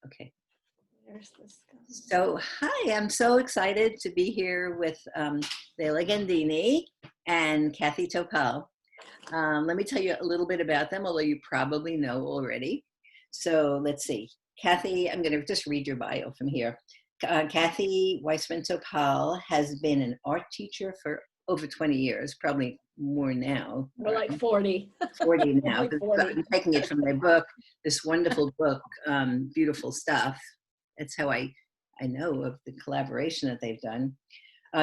Okay. There's this. So, hi, I'm so excited to be here with Lella Gandini and Cathy Topal. Let me tell you a little bit about them, although you probably know already. So let's see. Cathy, I'm going to just read your bio from here. Cathy Weissman Topal has been an art teacher for over 20 years, probably more now. We're like 40. 40 now. Like 40. I'm taking it from my book, this wonderful book, Beautiful Stuff. That's how I know of the collaboration that they've done.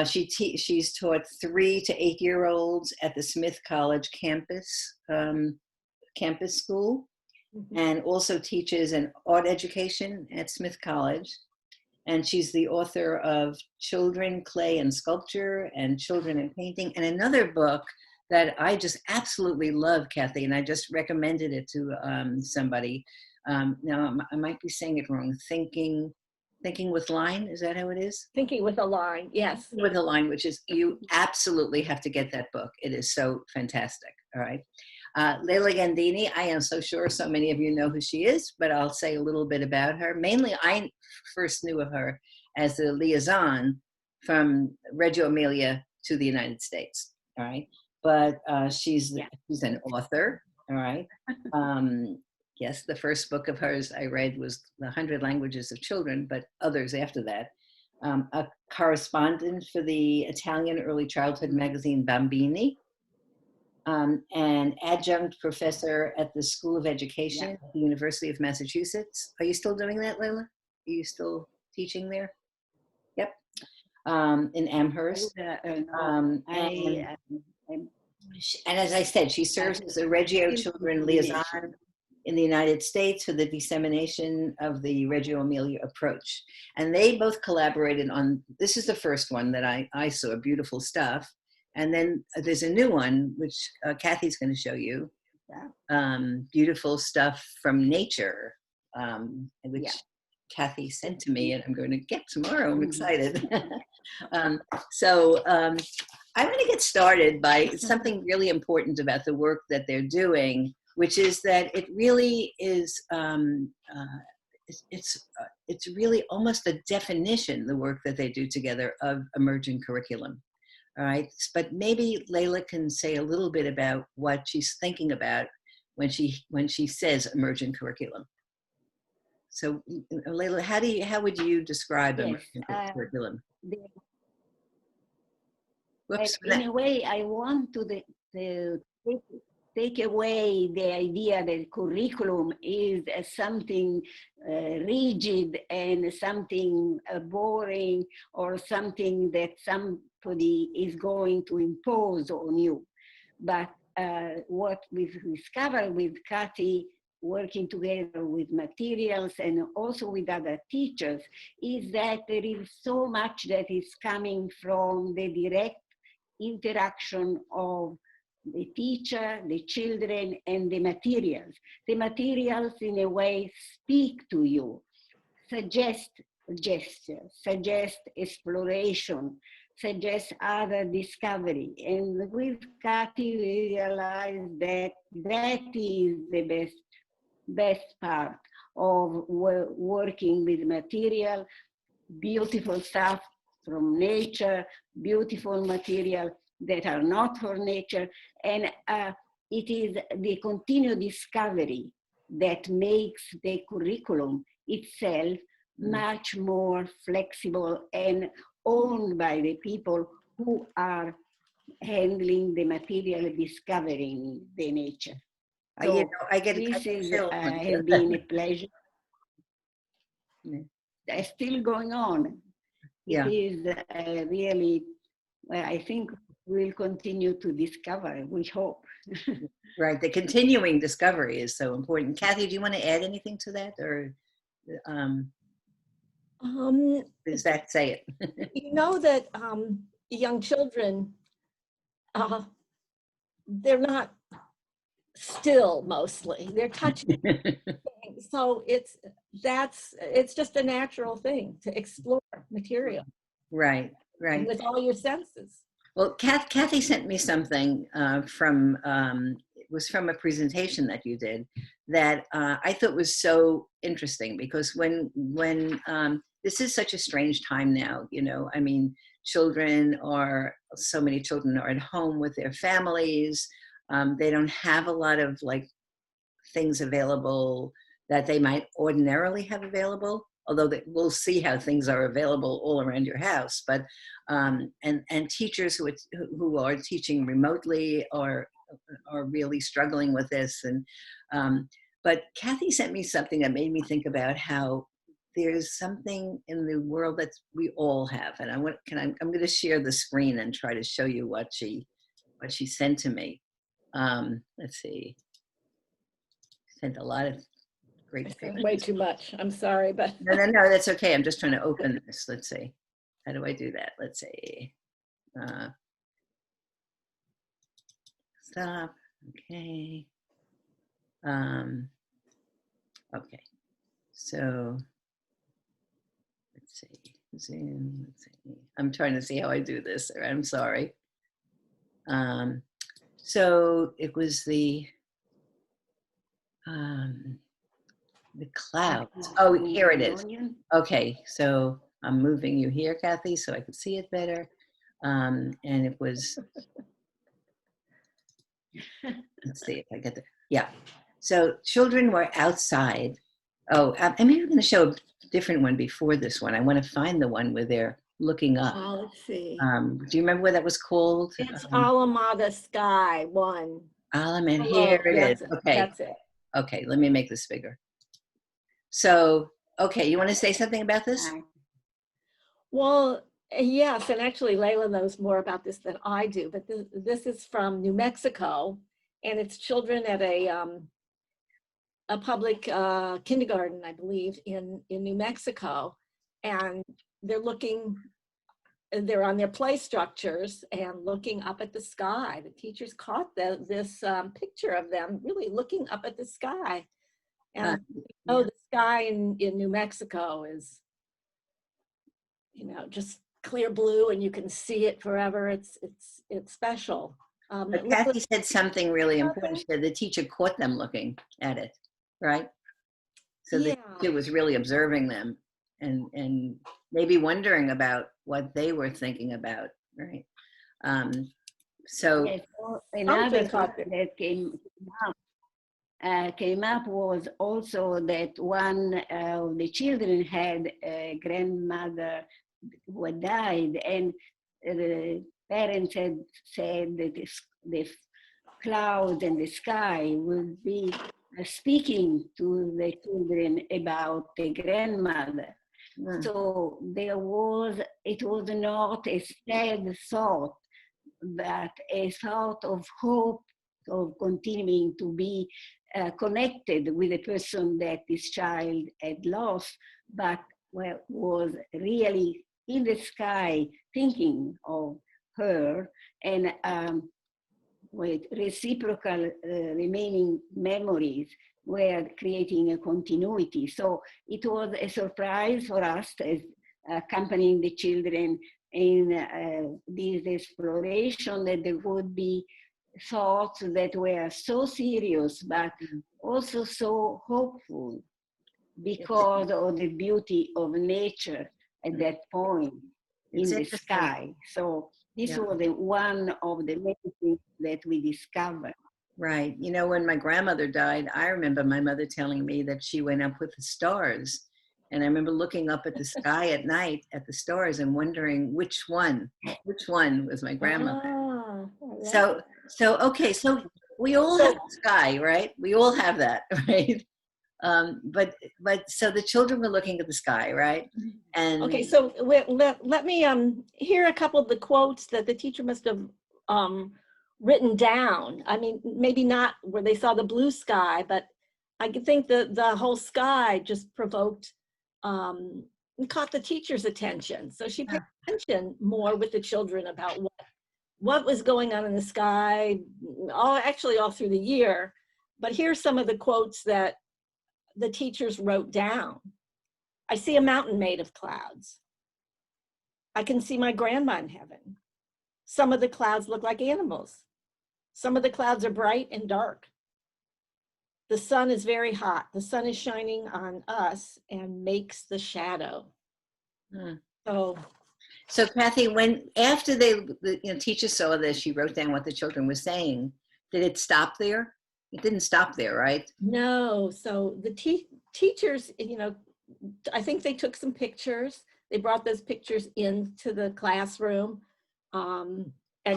She's taught 3 to 8 year olds at the Smith College campus school, and also teaches an art education at Smith College. And she's the author of Children, Clay and Sculpture and Children and Painting, and another book that I just absolutely love, Cathy, and I just recommended it to somebody. Now, I might be saying it wrong. Thinking with Line, is that how it is? Thinking with a Line, yes. With a Line, which is, you absolutely have to get that book. It is so fantastic, all right? Lella Gandini, I am so sure so many of you know who she is, but I'll say a little bit about her. Mainly, I first knew of her as the liaison from Reggio Emilia to the United States, all right? But she's an author, all right? Yes, the first book of hers I read was The 100 Languages of Children, but others after that. A correspondent for the Italian early childhood magazine Bambini, and adjunct professor at the School of Education at the University of Massachusetts. Are you still doing that, Lella? Are you still teaching there? Yep. In Amherst. And as I said, she serves as a Reggio Children liaison in the United States for the dissemination of the Reggio Emilia approach. And they both collaborated on, this is the first one that I saw, Beautiful Stuff. And then there's a new one, which Cathy's going to show you, Beautiful Stuff from Nature, which Cathy sent to me and I'm going to get tomorrow. I'm excited. So I'm going to get started by something really important about the work that they're doing, which is that it really is, it's really almost a definition, the work that they do together, of emerging curriculum. All right, but maybe Lella can say a little bit about what she's thinking about when she says emerging curriculum. So, Lella, how would you describe emerging curriculum? Whoops, in a way, I want to take away the idea that curriculum is something rigid and something boring, or something that somebody is going to impose on you. But what we've discovered with Cathy, working together with materials and also with other teachers, is that there is so much that is coming from the direct interaction of the teacher, the children, and the materials. The materials, in a way, speak to you, suggest gestures, suggest exploration, suggest other discovery. And with Cathy, we realized that that is the best part of working with material, beautiful stuff from nature, beautiful material that are not for nature, and it is the continued discovery that makes the curriculum itself much more flexible and owned by the people who are handling the material, discovering the nature. So I get this has been a pleasure. That's still going on. It is really, well, I think we'll continue to discover, we hope. Right, the continuing discovery is so important. Cathy, do you want to add anything to that, or does that say it? You know that young children, they're not still mostly, they're touching things. So it's just a natural thing to explore material. Right. With all your senses. Well, Cathy sent me something it was from a presentation that you did that I thought was so interesting, because when this is such a strange time now, you know, I mean, so many children are at home with their families. They don't have a lot of like things available that they might ordinarily have available, although we'll see how things are available all around your house. But and teachers who are teaching remotely are really struggling with this. And but Cathy sent me something that made me think about how there's something in the world that we all have. And I'm going to share the screen and try to show you what she sent to me. Let's see. Sent a lot of great pictures. Way too much. I'm sorry, but No, that's okay. I'm just trying to open this. Let's see. How do I do that? Let's see. Stop. Okay. Okay. So let's see. Zoom. Let's see. I'm trying to see how I do this. I'm sorry. So it was the clouds. Oh, here it is. Okay, so I'm moving you here, Cathy, so I could see it better. And it was, let's see if I get there. Yeah. So children were outside. Oh, I'm maybe going to show a different one before this one. I want to find the one where they're looking up. oh, let's see. Do you remember what that was called? It's Alamada Sky 1. Alam, and here it is. Okay. That's it. Okay, let me make this bigger. So, okay, you want to say something about this? Well, yes, and actually Layla knows more about this than I do, but this is from New Mexico, and it's children at a public kindergarten, I believe, in New Mexico, and they're on their play structures and looking up at the sky. The teachers caught this picture of them really looking up at the sky. And the sky in New Mexico is, you know, just clear blue, and you can see it forever. It's special. But Cathy said something really important. She said the teacher caught them looking at it, right? So the teacher was really observing them and maybe wondering about what they were thinking about, right? So yes, another thought that came up was also that one of the children had a grandmother who had died, and the parents had said that the clouds and the sky would be speaking to the children about the grandmother. So it was not a sad thought, but a thought of hope of continuing to be connected with the person that this child had lost, but was really in the sky thinking of her, and with reciprocal remaining memories were creating a continuity. So it was a surprise for us as accompanying the children in this exploration, that there would be thoughts that were so serious, but also so hopeful because of the beauty of nature at that point in the sky. So this was one of the many things that we discovered. Right. You know, when my grandmother died, I remember my mother telling me that she went up with the stars. And I remember looking up at the sky at night at the stars and wondering which one was my grandmother. So okay, so we all have the sky, right? We all have that, right? But so the children were looking at the sky, right? And okay, so let me hear a couple of the quotes that the teacher must have written down. I mean, maybe not where they saw the blue sky, but I could think that the whole sky just provoked caught the teacher's attention. So she paid attention more with the children about what was going on in the sky, all through the year. But here's some of the quotes that the teachers wrote down. I see a mountain made of clouds. I can see my grandma in heaven. Some of the clouds look like animals. Some of the clouds are bright and dark. the sun is very hot. The sun is shining on us and makes the shadow. Mm. So Cathy, when after the teacher saw this, she wrote down what the children were saying. Did it stop there? It didn't stop there, right? no, so the teachers, I think they took some pictures. They brought those pictures into the classroom, and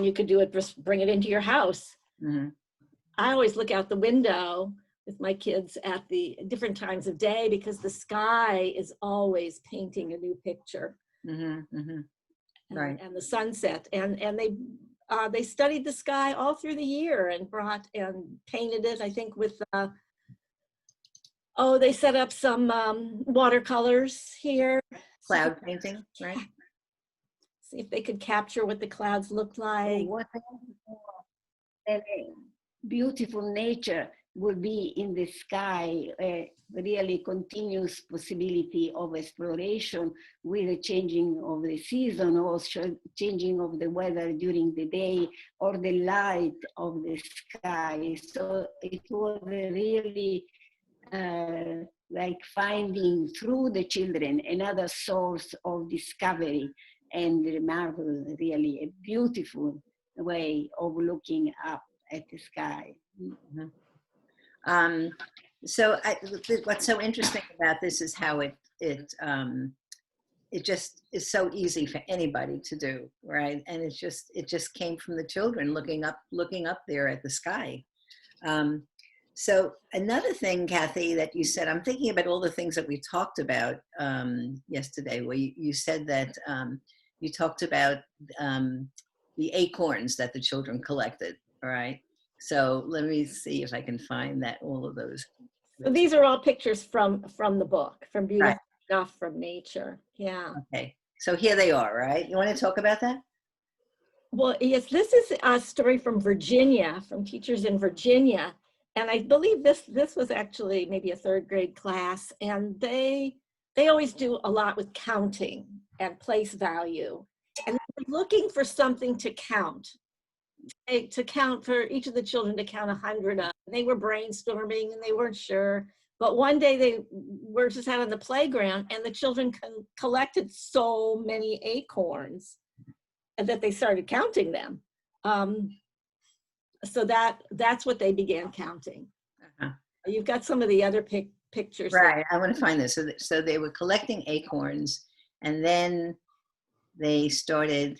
you could do it, just bring it into your house. Mm-hmm. I always look out the window with my kids at the different times of day because the sky is always painting a new picture. Mm-hmm. Mm-hmm. Right. And the sunset, and they studied the sky all through the year and painted it, I think, with they set up some watercolors here. Cloud painting, right? See if they could capture what the clouds looked like. What beautiful nature would be in the sky, really continuous possibility of exploration with the changing of the season, or changing of the weather during the day, or the light of the sky. So it was really like finding through the children another source of discovery and marvel, really a beautiful way of looking up at the sky. Mm-hmm. What's so interesting about this is how it just is so easy for anybody to do, right? And it just came from the children looking up there at the sky. So another thing, Cathy, that you said, I'm thinking about all the things that we talked about yesterday, where you said that you talked about the acorns that the children collected, all right? So let me see if I can find all of those. So these are all pictures from the book, from Beautiful Right. Stuff from Nature. Yeah. Okay. So here they are, right? You want to talk about that? Well, yes, this is a story from Virginia, from teachers in Virginia. And I believe this was actually maybe a third grade class. And they always do a lot with counting and place value. And they're looking for something to count. To count, for each of the children to count 100 of. They were brainstorming and they weren't sure. But one day they were just out on the playground and the children collected so many acorns that they started counting them. So that's what they began counting. Uh-huh. You've got some of the other pictures. Right, I want to find this. So they were collecting acorns, and then they started,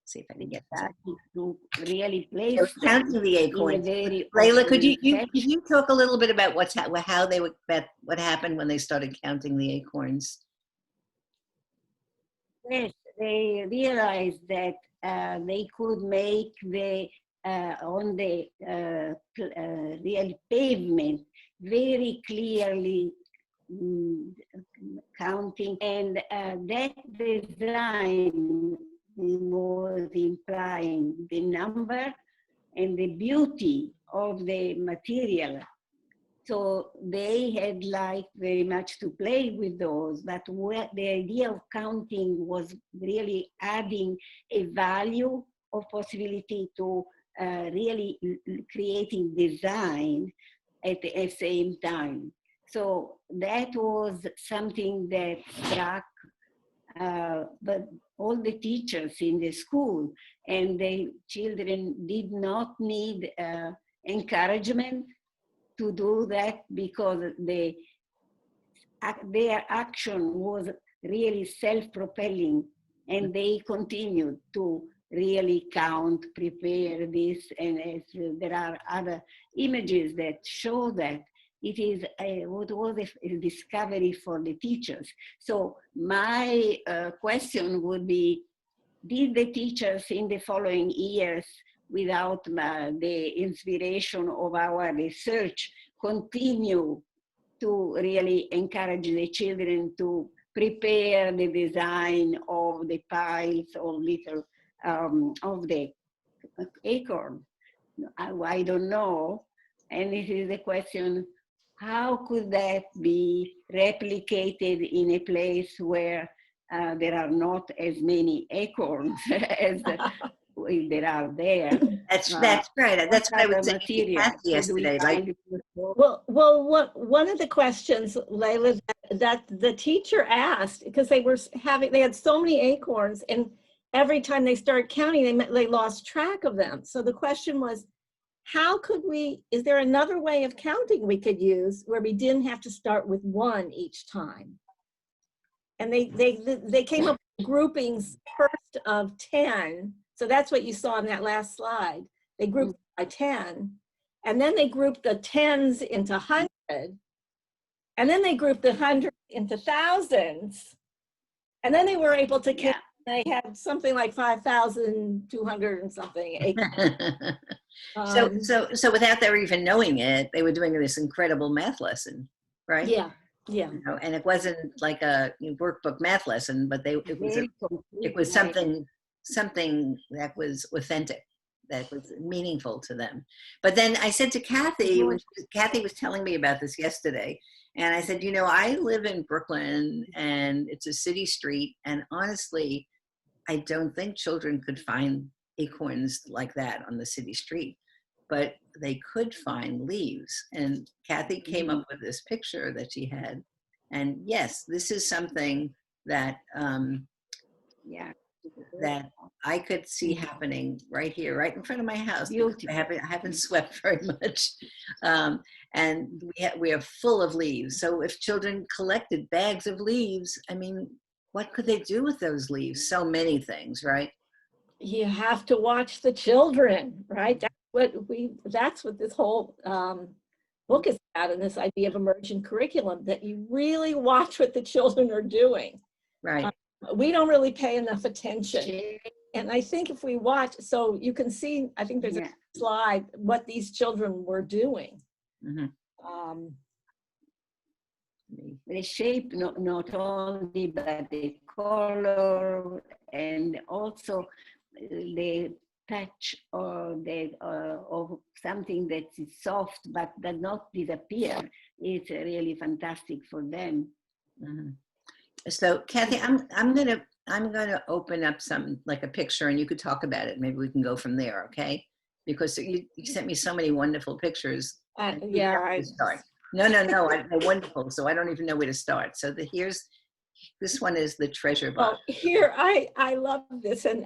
see if I can get that. To really place Counting the acorns. Layla, could you talk a little bit about what happened when they started counting the acorns? Yes, they realized that they could make on the real pavement very clearly counting, and that design was implying the number and the beauty of the material. So they had liked very much to play with those, but the idea of counting was really adding a value of possibility to really creating design at the same time. So that was something that struck but all the teachers in the school, and the children did not need encouragement to do that, because their action was really self-propelling, and they continued to really count, prepare this, and there are other images that show that it is what was a discovery for the teachers. So my question would be, did the teachers in the following years, without the inspiration of our research, continue to really encourage the children to prepare the design of the piles or little of the acorn? I don't know. And this is the question, how could that be replicated in a place where there are not as many acorns as if there are there. That's right. That's what I was saying to Material. Cathy yesterday. Like, Well, one of the questions, Layla, that the teacher asked, because they had so many acorns, and every time they started counting, they lost track of them. So the question was, is there another way of counting we could use where we didn't have to start with 1 each time? And they came up with groupings first of 10. So that's what you saw in that last slide. They grouped by 10. And then they grouped the 10s into 100. And then they grouped the 100 into thousands. And then they were able to count. They had something like 5,200 and something. so without their even knowing it, they were doing this incredible math lesson, right? Yeah. And it wasn't like a workbook math lesson, but it was something that was authentic, that was meaningful to them. But then I said to Cathy, Cathy was telling me about this yesterday, and I said, I live in Brooklyn, and it's a city street, and honestly, I don't think children could find acorns like that on the city street, but they could find leaves. And Cathy came up with this picture that she had. And yes, this is something that that I could see happening right here, right in front of my house. I haven't swept very much. And we are full of leaves. So if children collected bags of leaves, I mean, what could they do with those leaves? So many things, right? You have to watch the children, right? That's what this whole book is about, and this idea of emergent curriculum, that you really watch what the children are doing. Right. We don't really pay enough attention. And I think if we watch, so you can see, I think there's a slide, what these children were doing. The shape, not only, but the color, and also the touch or of something that is soft but does not disappear. It's really fantastic for them. So Cathy, I'm gonna open up some, like a picture, and you could talk about it. Maybe we can go from there, okay? Because you sent me so many wonderful pictures. Start. No, they're wonderful. So I don't even know where to start. So this one is the treasure box. Well, here I love this, and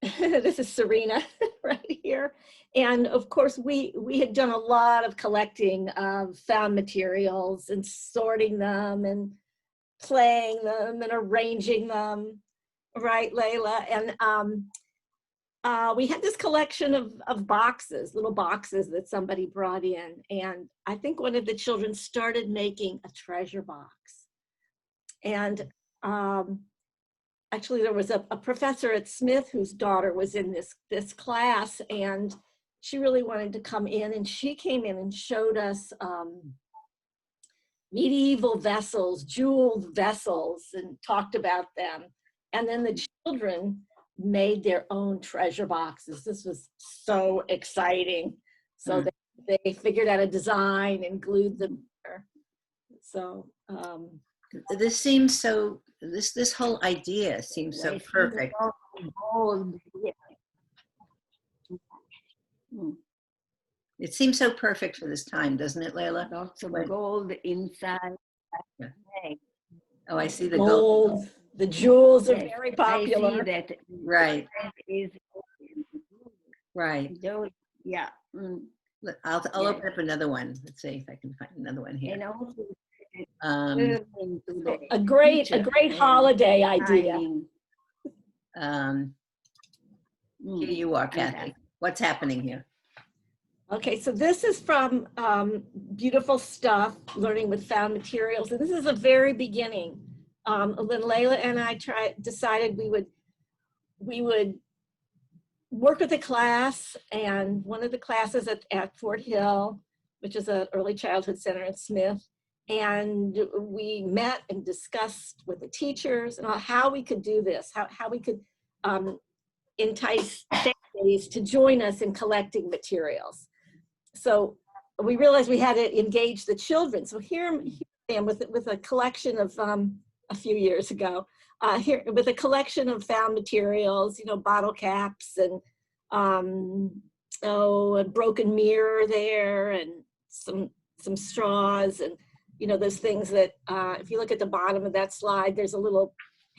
this is Serena right here. And of course, we had done a lot of collecting of found materials and sorting them and playing them and arranging them, right, Layla? And we had this collection of boxes, little boxes that somebody brought in. And I think one of the children started making a treasure box. And actually, there was a professor at Smith whose daughter was in this class, and she really wanted to come in, and she came in and showed us medieval vessels, jeweled vessels, and talked about them. And then the children made their own treasure boxes. This was so exciting. So they figured out a design and glued them there. So this seems so, this whole idea seems so perfect. It seems so perfect for this time, doesn't it, Lella? Lots of gold inside. Yeah. Oh, I see the gold. The jewels are very popular. I see that. Right. Right. Yeah. I'll open up another one. Let's see if I can find another one here. And also, a great holiday idea. Here you are, Cathy. What's happening here? Okay, so this is from Beautiful Stuff, Learning with Found Materials. And this is the very beginning. When Layla and I decided we would work with a class, and one of the classes at Fort Hill, which is an early childhood center at Smith. And we met and discussed with the teachers and how we could do this, how we could entice families to join us in collecting materials. So we realized we had to engage the children. So here I am with a collection of a few years ago, here with a collection of found materials, you know, bottle caps and a broken mirror there, and some straws, and you know, those things that if you look at the bottom of that slide, there's a little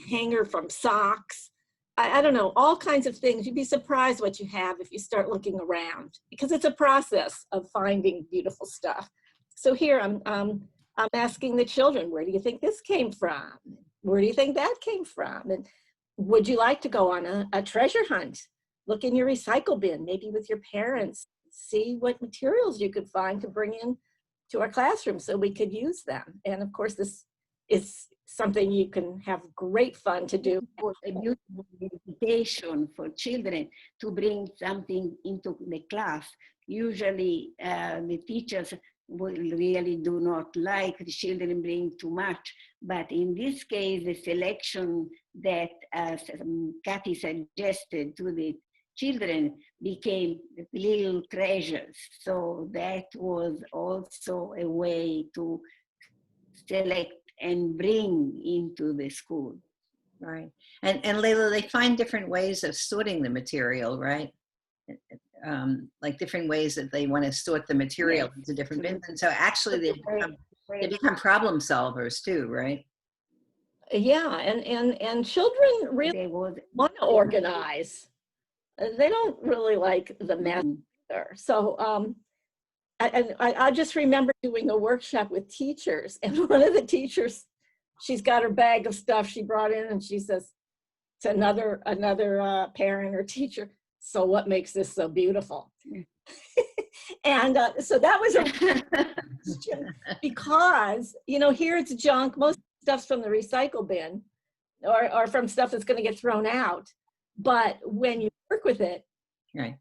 hanger from socks. I don't know, all kinds of things. You'd be surprised what you have if you start looking around, because it's a process of finding beautiful stuff. So here I'm asking the children, where do you think this came from? Where do you think that came from? And would you like to go on a treasure hunt? Look in your recycle bin, maybe with your parents, see what materials you could find to bring in to our classroom so we could use them. And of course, this is something you can have great fun to do. A beautiful invitation for children to bring something into the class. Usually the teachers will really do not like the children bring too much, but in this case, the selection that Cathy suggested to the children became little treasures. So that was also a way to select and bring into the school. Right. And Lella, they find different ways of sorting the material, right? Like different ways that they want to sort the material into different bins. And so actually they become problem solvers too, right? Yeah, and children really want to organize. They don't really like the mess either. So I just remember doing a workshop with teachers, and one of the teachers, she's got her bag of stuff she brought in, and she says to another parent or teacher, "So what makes this so beautiful?" And so that was a question, because you know, here it's junk. Most stuff's from the recycle bin, or from stuff that's going to get thrown out. But when you work with it, right,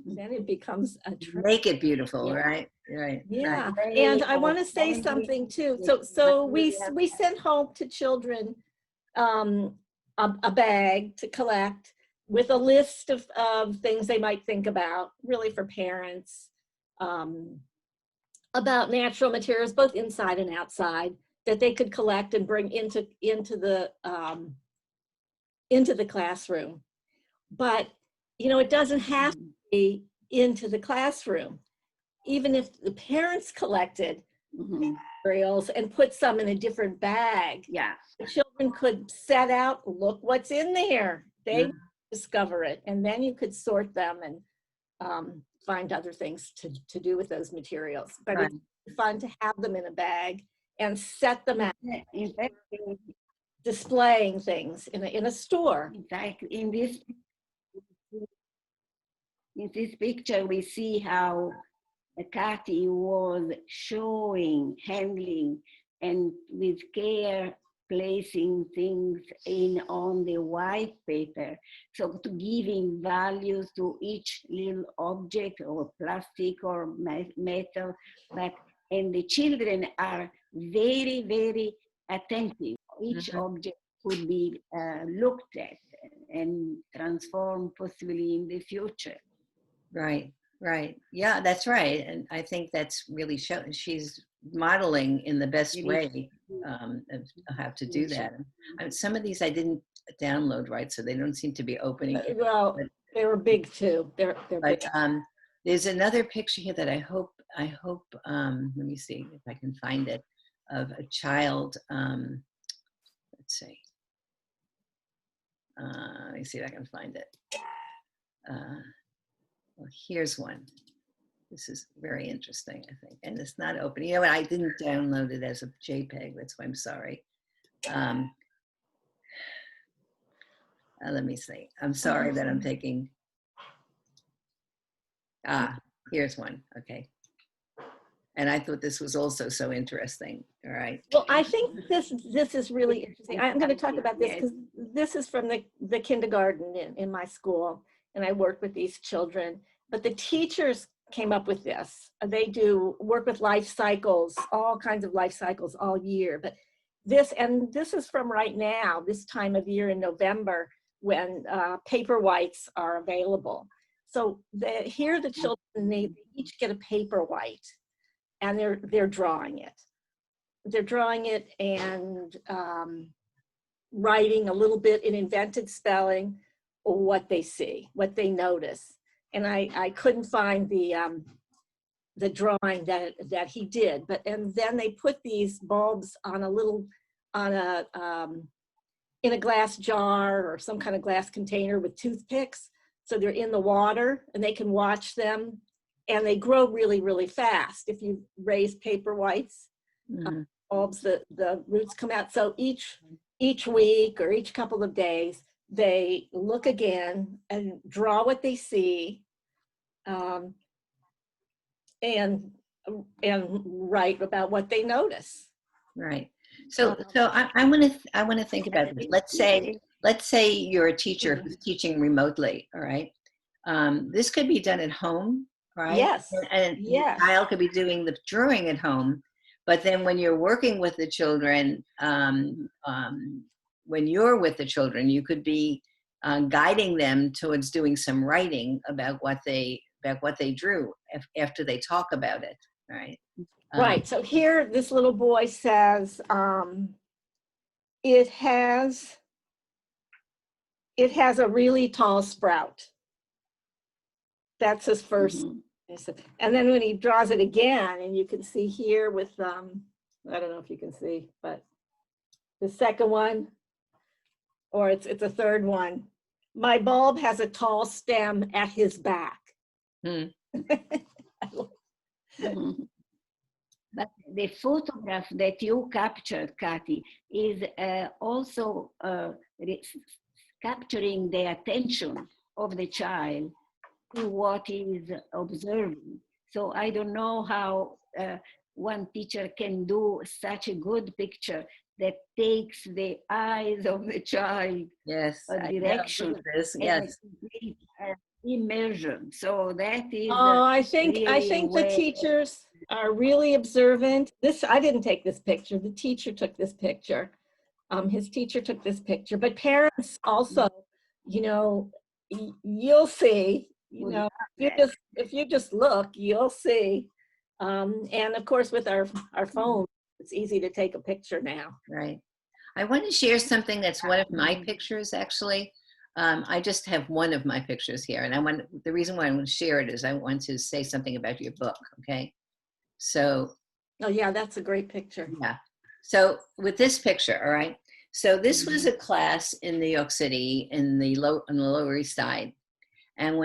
then it becomes a make it beautiful, right? Right. Yeah, right. and I want to say something too. So we sent home to children a bag to collect with a list of things they might think about, really for parents, about natural materials, both inside and outside, that they could collect and bring into the classroom. But you know, it doesn't have to be into the classroom. Even if the parents collected materials and put some in a different bag, the children could set out, look what's in there. They discover it, and then you could sort them and find other things to do with those materials. But it's fun to have them in a bag and set them out, displaying things in a store. Exactly. In this picture, we see how Cathy was showing, handling, and with care placing things on the white paper. So to giving values to each little object or plastic or metal, and the children are very, very attentive. Each object could be looked at and transformed possibly in the future. Right. Yeah, that's right. And I think that's really she's modeling in the best way of how to do that. Some of these I didn't download right, so they don't seem to be opening. Well, they were big too. They're big. There's another picture here that I hope, let me see if I can find it, of a child, let's see. Let me see if I can find it. Well, here's one. This is very interesting, I think. And it's not open. You know what? I didn't download it as a JPEG. That's why I'm sorry. Let me see. I'm sorry that I'm taking. Here's one. Okay. And I thought this was also so interesting. All right. Well, I think this is really interesting. I'm going to talk about this because this is from the kindergarten in my school, and I work with these children. But the teachers came up with this. They do work with life cycles, all kinds of life cycles all year. But this is from right now, this time of year in November, when paper whites are available. So here the children, they each get a paper white, and they're drawing it. drawing it and writing a little bit in invented spelling what they see, what they notice. And I couldn't find the drawing that he did, and then they put these bulbs on in a glass jar or some kind of glass container with toothpicks. So they're in the water and they can watch them, and they grow really, really fast. If you raise paper whites, bulbs, the roots come out. So each week or each couple of days, they look again and draw what they see, and write about what they notice. Right. So I want to think about this. Let's say you're a teacher who's teaching remotely. All right. This could be done at home, right? Yes. And your child could be doing the drawing at home, but then when you're working with the children, when you're with the children, you could be guiding them towards doing some writing about what they drew after they talk about it, right? Right. So here, this little boy says, it has a really tall sprout. That's his first. And then when he draws it again, and you can see here with, I don't know if you can see, but the second one, or it's a third one. My bulb has a tall stem at his back. But the photograph that you captured, Cathy, is also capturing the attention of the child to what is observing. So I don't know how one teacher can do such a good picture that takes the eyes of the child a direction. Yes. Immersion. So that is. I think the teachers are really observant. I didn't take this picture. The teacher took this picture. His teacher took this picture. But parents also, you'll see. If you just look, you'll see. And of course, with our phone, it's easy to take a picture now. Right. I want to share something that's one of my pictures, actually. I just have one of my pictures here, and the reason why I want to share it is I want to say something about your book. Okay. So. Oh yeah, that's a great picture. Yeah. So with this picture, all right. So this was a class in New York City on the Lower East Side, and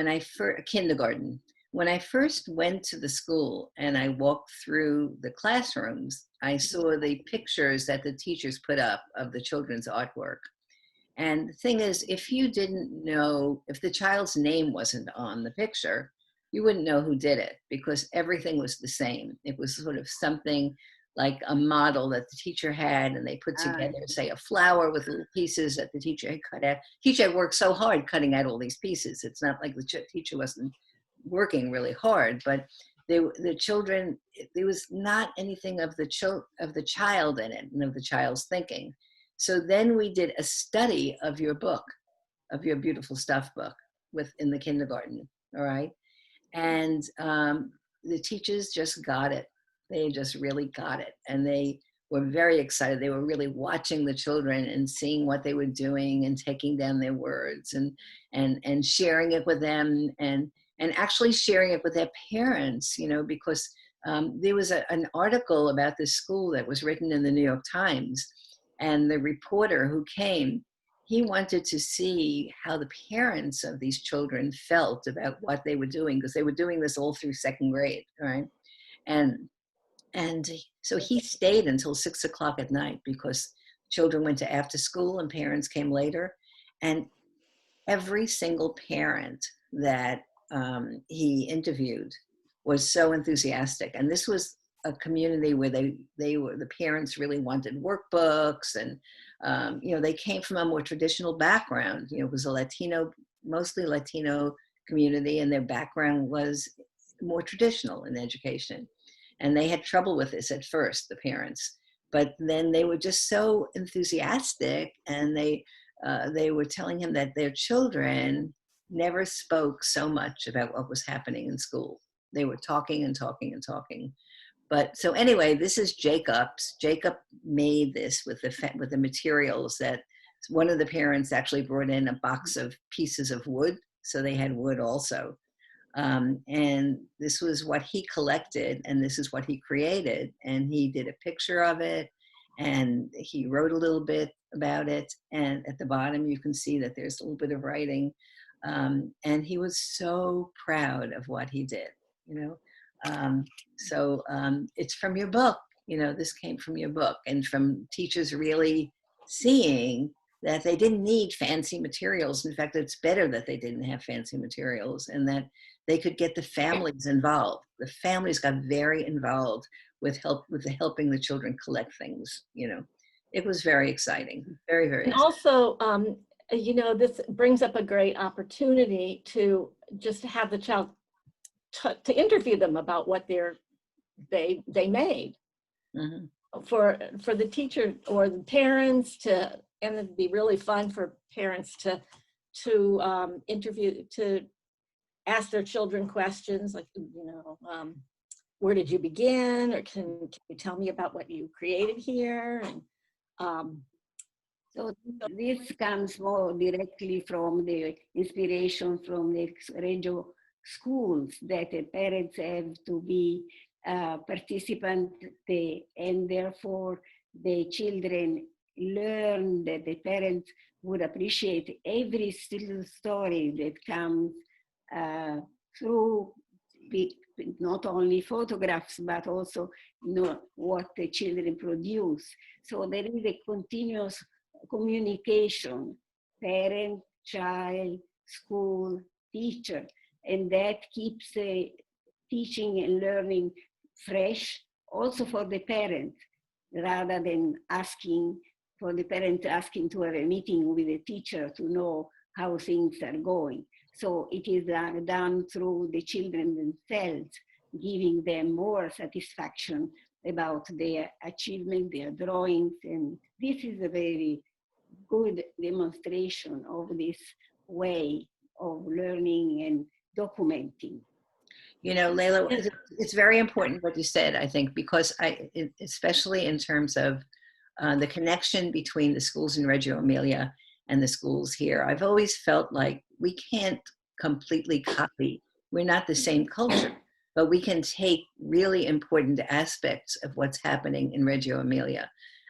kindergarten. When I first went to the school and I walked through the classrooms, I saw the pictures that the teachers put up of the children's artwork. And the thing is, if you didn't know, if the child's name wasn't on the picture, you wouldn't know who did it, because everything was the same. It was sort of something like a model that the teacher had, and they put together, say, a flower with little pieces that the teacher had cut out. Teacher had worked so hard cutting out all these pieces. It's not like the teacher wasn't working really hard, but the children, there was not anything of the child in it and of the child's thinking. So then we did a study of your book, of your beautiful stuff book in the kindergarten, all right? And the teachers just got it. They just really got it. And they were very excited. They were really watching the children and seeing what they were doing and taking down their words and sharing it with them and actually sharing it with their parents, because there was an article about this school that was written in the New York Times. And the reporter who came, he wanted to see how the parents of these children felt about what they were doing, because they were doing this all through second grade, right? And so he stayed until 6 o'clock at night, because children went to after school and parents came later. And every single parent that he interviewed was so enthusiastic. And this was a community where the parents really wanted workbooks, and they came from a more traditional background. It was mostly Latino community, and their background was more traditional in education. And they had trouble with this at first, the parents, but then they were just so enthusiastic, and they were telling him that their children never spoke so much about what was happening in school. They were talking and talking and talking. But so anyway, this is Jacob's. Jacob made this with the materials that one of the parents actually brought in a box of pieces of wood. So they had wood also. And this was what he collected, and this is what he created. And he did a picture of it, and he wrote a little bit about it. And at the bottom, you can see that there's a little bit of writing. And he was so proud of what he did, you know. It's from your book, you know, this came from your book, and from teachers really seeing that they didn't need fancy materials. In fact, it's better that they didn't have fancy materials, and that they could get the families involved. The families got very involved with helping the children collect things, you know. It was very exciting, very, very And exciting. also, you know, this brings up a great opportunity to just have the child to interview them about what they made. Mm-hmm. For the teacher or the parents to, and it'd be really fun for parents to interview, to ask their children questions like, you know, where did you begin, or can you tell me about what you created here? And so this comes more directly from the inspiration from the radio schools, that the parents have to be participant, and therefore the children learn that the parents would appreciate every little story that comes through not only photographs, but also, you know, what the children produce. So there is a continuous communication, parent, child, school, teacher, and that keeps the teaching and learning fresh, also for the parent, rather than asking for the parent asking to have a meeting with the teacher to know how things are going. So it is done through the children themselves, giving them more satisfaction about their achievement, their drawings, and this is a very good demonstration of this way of learning and documenting. You know, Lella, it's very important what you said, I think, because especially in terms of the connection between the schools in Reggio Emilia and the schools here, I've always felt like we can't completely copy. We're not the same culture, but we can take really important aspects of what's happening in Reggio Emilia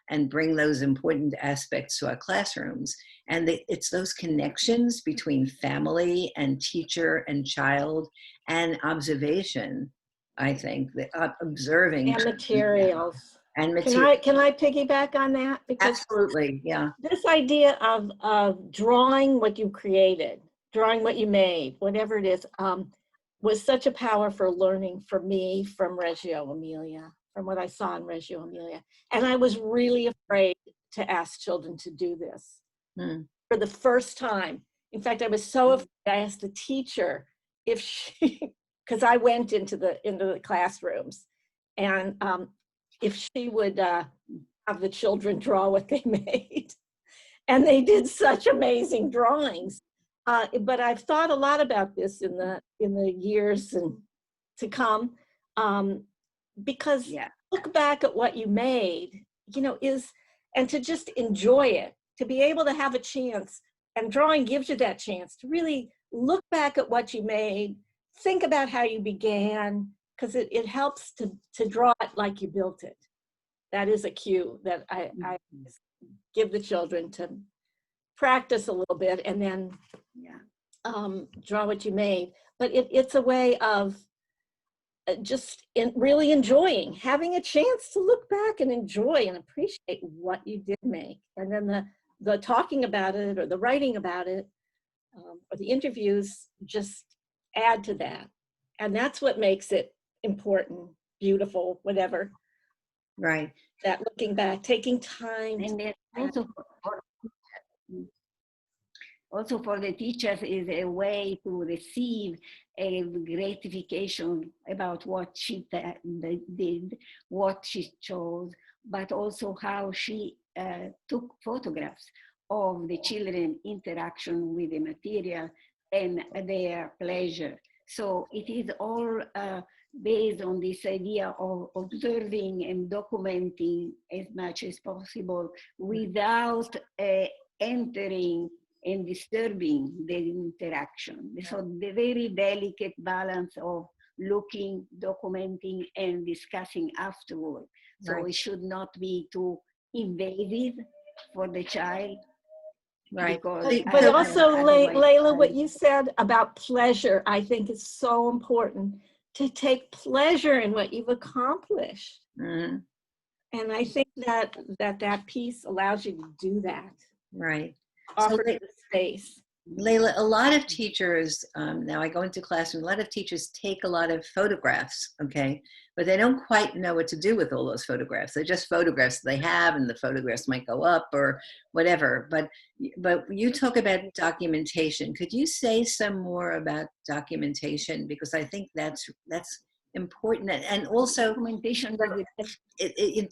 and bring those important aspects to our classrooms. And it's those connections between family and teacher and child and observation, I think, that observing. and materials. And material. Can I piggyback on that? Because Absolutely, yeah. this idea of drawing what you created, drawing what you made, whatever it is, was such a power for learning for me from Reggio Emilia, from what I saw in Reggio Emilia. And I was really afraid to ask children to do this for the first time. In fact, I was so afraid, I asked the teacher if she, because I went into the classrooms, and if she would have the children draw what they made. And they did such amazing drawings. But I've thought a lot about this in the years to come, because look back at what you made, you know, and to just enjoy it, to be able to have a chance, and drawing gives you that chance to really look back at what you made, think about how you began, because it helps to draw it like you built it. That is a cue that I give the children to practice a little bit, and then draw what you made. But it's a way of just really enjoying, having a chance to look back and enjoy and appreciate what you did make. And then the talking about it, or the writing about it, or the interviews just add to that. And that's what makes it important, beautiful, whatever. Right. That looking back, taking time. And also for the teachers is a way to receive a gratification about what she did, what she chose, but also how she took photographs of the children interaction with the material and their pleasure. So it is all based on this idea of observing and documenting as much as possible without entering and disturbing the interaction. So the very delicate balance of looking, documenting, and discussing afterward. So Right. it should not be too invasive for the child. Right. Because But also, otherwise, Layla, what you said about pleasure, I think is so important, to take pleasure in what you've accomplished. Mm-hmm. And I think that piece allows you to do that. Right. Offer the space. Layla, a lot of teachers, now I go into classroom, a lot of teachers take a lot of photographs, okay, but they don't quite know what to do with all those photographs. They're just photographs they have, and the photographs might go up or whatever. But you talk about documentation. Could you say some more about documentation? Because I think that's important. And also, documentation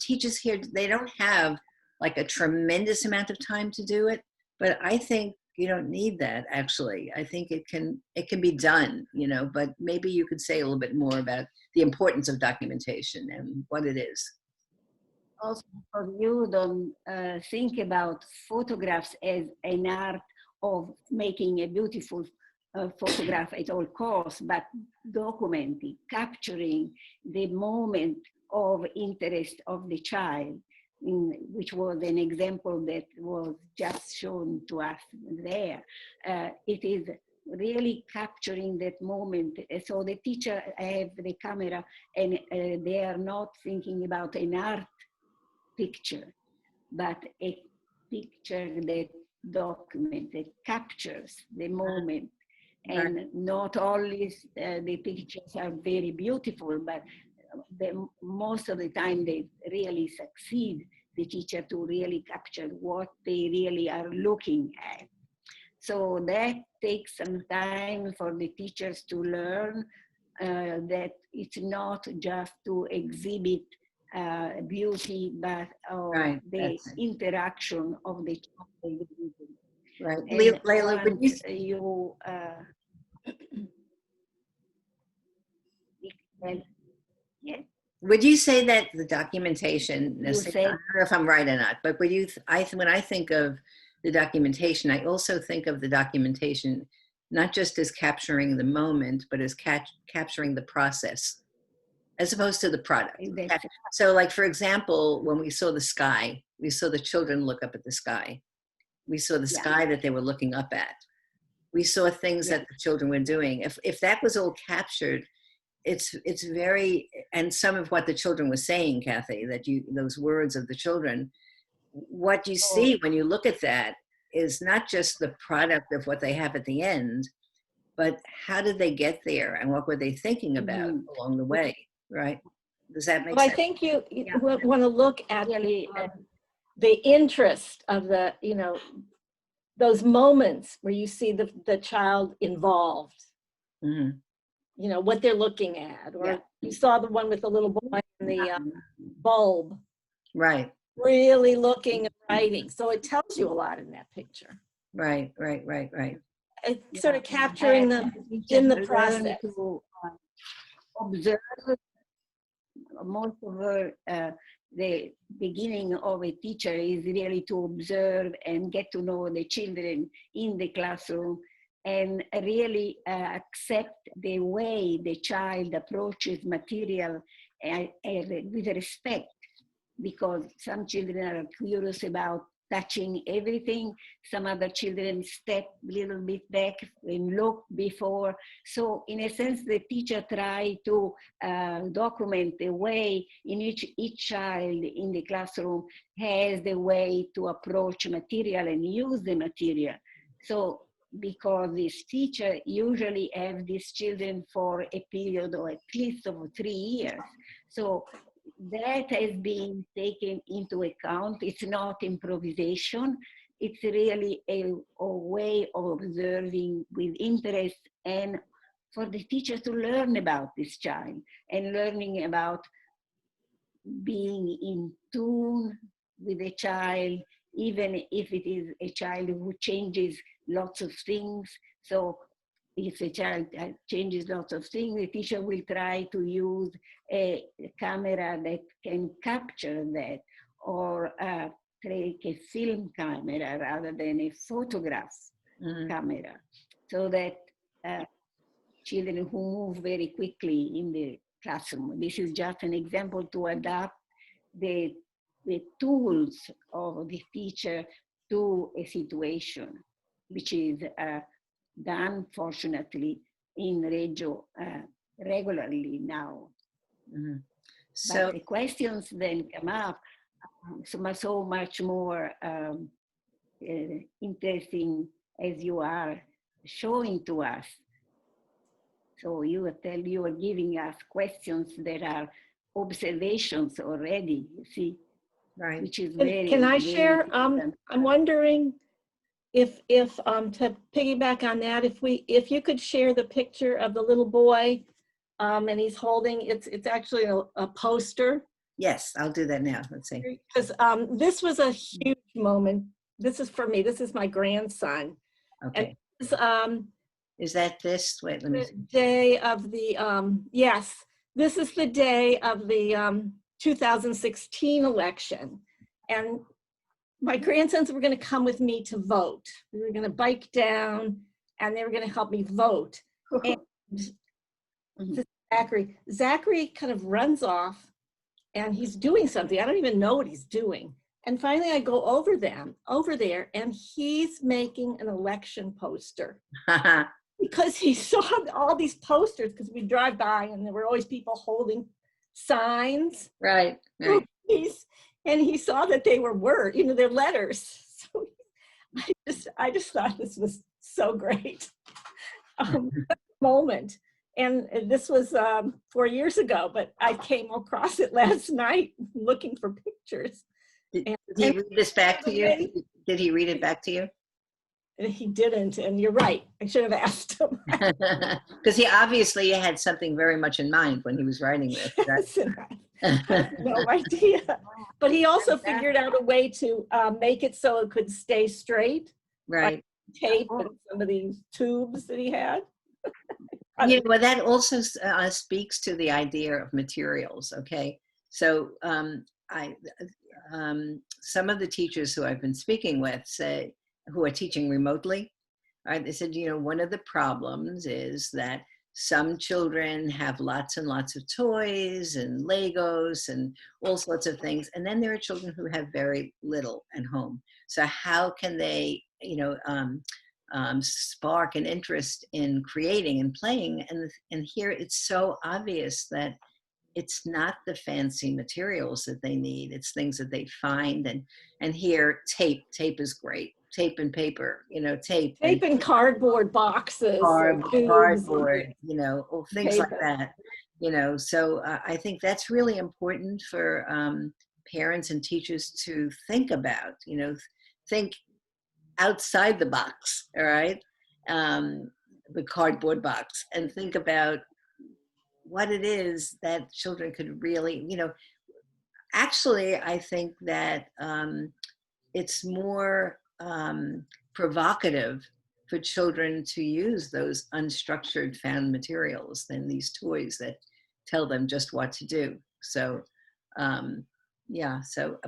teachers here, they don't have like a tremendous amount of time to do it, but I think you don't need that, actually. I think it can be done, you know, but maybe you could say a little bit more about the importance of documentation and what it is. Also, for you don't think about photographs as an art of making a beautiful photograph at all costs, but documenting, capturing the moment of interest of the child, which was an example that was just shown to us there. It is really capturing that moment. So the teacher have the camera, and they are not thinking about an art picture, but a picture that documents, that captures the moment. And not always the pictures are very beautiful, but most of the time they really succeed, the teacher, to really capture what they really are looking at. So that takes some time for the teachers to learn that it's not just to exhibit beauty, but the interaction of the child. Right. And Layla, would you say that the documentation, I don't know if I'm right or not, but when I think of the documentation, I also think of the documentation not just as capturing the moment, but as capturing the process, as opposed to the product. So like, for example, when we saw the sky, we saw the children look up at the sky. We saw the sky that they were looking up at. We saw things that the children were doing. If that was all captured, it's very, and some of what the children were saying, Cathy, those words of the children, what you see when you look at that is not just the product of what they have at the end, but how did they get there and what were they thinking about along the way, right? Does that make sense? I think you want to look at the interest of the, you know, those moments where you see the child involved. Mm-hmm. You know, what they're looking at, or you saw the one with the little boy in the bulb. Right. Really looking and writing. So it tells you a lot in that picture. Right. It's sort of capturing them in the process. To observe most of the beginning of a teacher is really to observe and get to know the children in the classroom, and really accept the way the child approaches material with respect, because some children are curious about touching everything. Some other children step a little bit back and look before. So in a sense, the teacher try to document the way in which each child in the classroom has the way to approach material and use the material. So because this teacher usually have these children for a period of at least of 3 years. So that has been taken into account. It's not improvisation. It's really a way of observing with interest, and for the teacher to learn about this child and learning about being in tune with the child, even if it is a child who changes lots of things. So if a child changes lots of things, the teacher will try to use a camera that can capture that, or take a film camera rather than a photograph camera, so that children who move very quickly in the classroom. This is just an example to adapt the tools of the teacher to a situation, which is done, fortunately, in Reggio regularly now. So but the questions then come up so much more interesting as you are showing to us. So you are giving us questions that are observations already, you see, right. which is very. Can I very share? important. I'm wondering if to piggyback on that, if you could share the picture of the little boy, and he's holding, it's actually a poster. Yes, I'll do that now. Let's see. Because this was a huge moment. This is for me. This is my grandson. Okay. And is that this? Wait, let me see. Day of the yes, this is the day of the 2016 election, and my grandsons were going to come with me to vote. We were going to bike down, and they were going to help me vote. And Zachary kind of runs off, and he's doing something. I don't even know what he's doing. And finally, I go over there, and he's making an election poster. Because he saw all these posters, because we drive by and there were always people holding signs. Right. And he saw that they were words, they're letters. So I just thought this was so great. Moment. And this was 4 years ago, but I came across it last night looking for pictures. Did he read this back to you? Did he read it back to you? He didn't, and you're right. I should have asked him. Because he obviously had something very much in mind when he was writing this. Right? I have no idea. But he also figured out a way to make it so it could stay straight. Right. Like tape and some of these tubes that he had. Well, that also speaks to the idea of materials. Okay, so some of the teachers who I've been speaking with say, who are teaching remotely, right? They said, one of the problems is that some children have lots and lots of toys and Legos and all sorts of things, and then there are children who have very little at home. So how can they, spark an interest in creating and playing? And here it's so obvious that it's not the fancy materials that they need. It's things that they find. And here, tape is great. Tape and paper, tape and cardboard boxes. Cardboard, or things paper. like that, So I think that's really important for parents and teachers to think about, think outside the box, all right? The cardboard box, and think about what it is that children could really, actually, I think that it's more provocative for children to use those unstructured found materials than these toys that tell them just what to do. So, so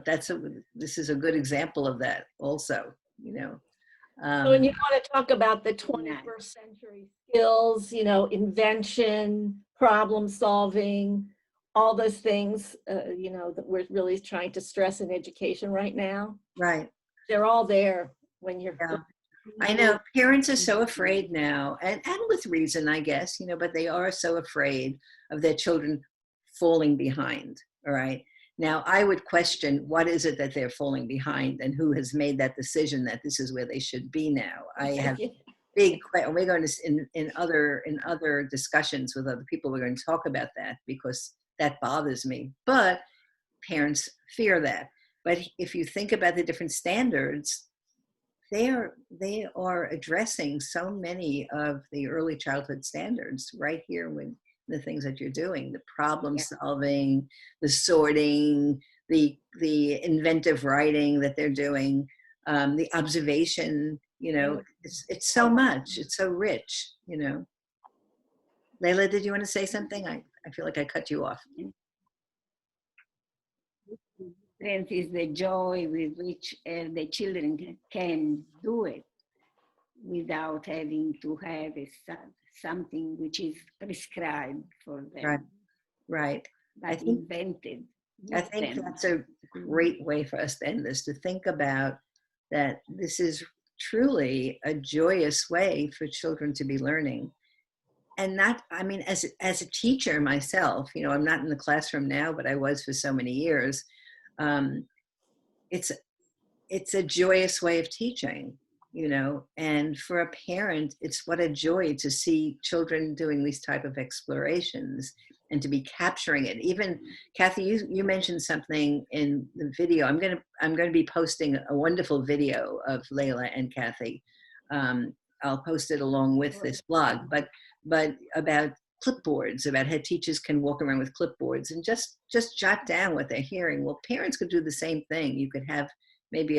this is a good example of that also, So when you want to talk about the 21st century skills, invention, problem solving, all those things, that we're really trying to stress in education right now. Right. They're all there when you're. Yeah. I know parents are so afraid now, and with reason, I guess, but they are so afraid of their children falling behind. All right. Now, I would question what is it that they're falling behind and who has made that decision that this is where they should be now. I have big, we're going to, in other discussions with other people, we're going to talk about that because that bothers me. But parents fear that. But if you think about the different standards, they are addressing so many of the early childhood standards right here with the things that you're doing, the problem solving, the sorting, the inventive writing that they're doing, the observation, you know, it's so much, it's so rich, you know. Lella, did you want to say something? I feel like I cut you off. Strength is the joy with which the children can do it without having to have something which is prescribed for them. Right, right. But invented. I think that's a great way for us to end this, to think about that this is truly a joyous way for children to be learning. And not, I mean, as a teacher myself, you know, I'm not in the classroom now, but I was for so many years. It's a joyous way of teaching, you know, and for a parent, it's what a joy to see children doing these type of explorations and to be capturing it. Even Cathy, you mentioned something in the video. I'm gonna be posting a wonderful video of Lella and Cathy. I'll post it along with this blog, but about clipboards, about how teachers can walk around with clipboards and just jot down what they're hearing. Well, parents could do the same thing. You could have maybe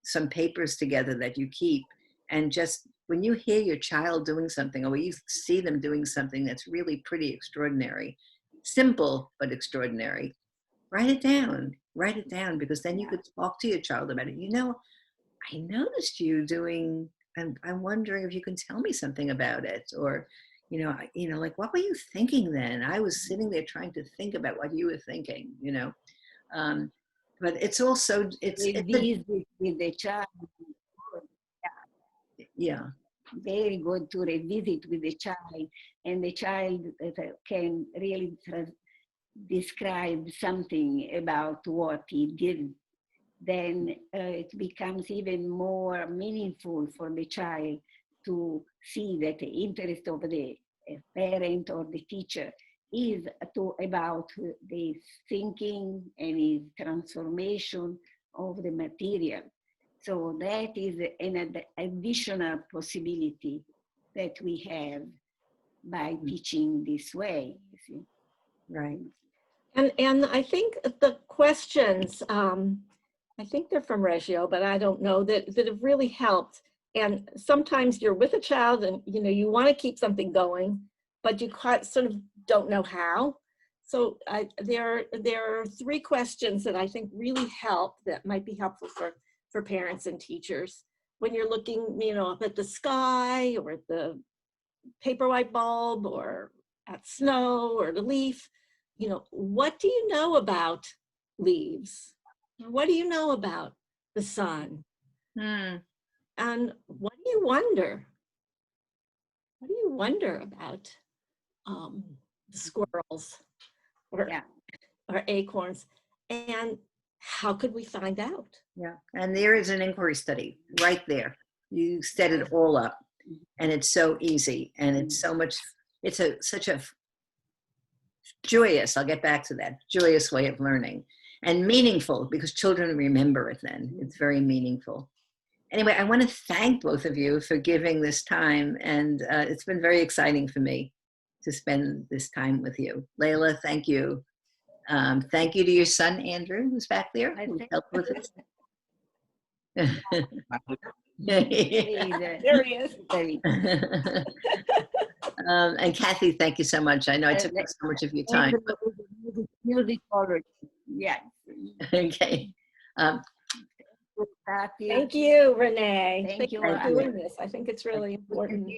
some papers together that you keep, and just when you hear your child doing something, or you see them doing something that's really pretty extraordinary, simple but extraordinary, write it down, because then you could talk to your child about it. You know, I noticed you doing, and I'm wondering if you can tell me something about it, or you know, like, what were you thinking then? I was sitting there trying to think about what you were thinking, you know. But it's also, it's visit with the child. Yeah. Very good to revisit with the child, and the child can really describe something about what he did. Then it becomes even more meaningful for the child to see that the interest of the parent or the teacher is about the thinking and his transformation of the material. So that is an additional possibility that we have by teaching this way. You see? Right. And I think the questions, I think they're from Reggio, but I don't know, that have really helped. And sometimes you're with a child and you know you want to keep something going, but you sort of don't know how. So there are 3 questions that I think really help, that might be helpful for parents and teachers when you're looking, you know, up at the sky or at the paperwhite bulb or at snow or the leaf. You know, what do you know about leaves? What do you know about the sun? And what do you wonder? What do you wonder about the squirrels or acorns? And how could we find out? Yeah, and there is an inquiry study right there. You set it all up, and it's so easy, and it's so much, it's such a joyous, I'll get back to that, joyous way of learning, and meaningful, because children remember it then. It's very meaningful. Anyway, I want to thank both of you for giving this time, and it's been very exciting for me to spend this time with you. Lella, thank you. Thank you to your son, Andrew, who's back there, who helped with this. There he is. And Cathy, thank you so much. I know I took up so much of your time. Yes. Okay. Thank you, Renee. Thank you for doing this. I think it's really important.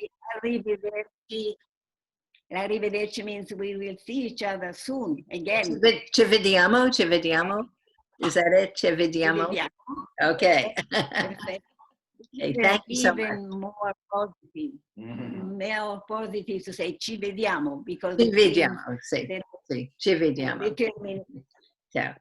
Arrivederci means we will see each other soon again. Ci vediamo? Is that it? Ci vediamo? Okay. Okay, thank you so much. Even more positive. More positive to say ci vediamo, because Ci vediamo, sì, ci vediamo. determine. Ciao.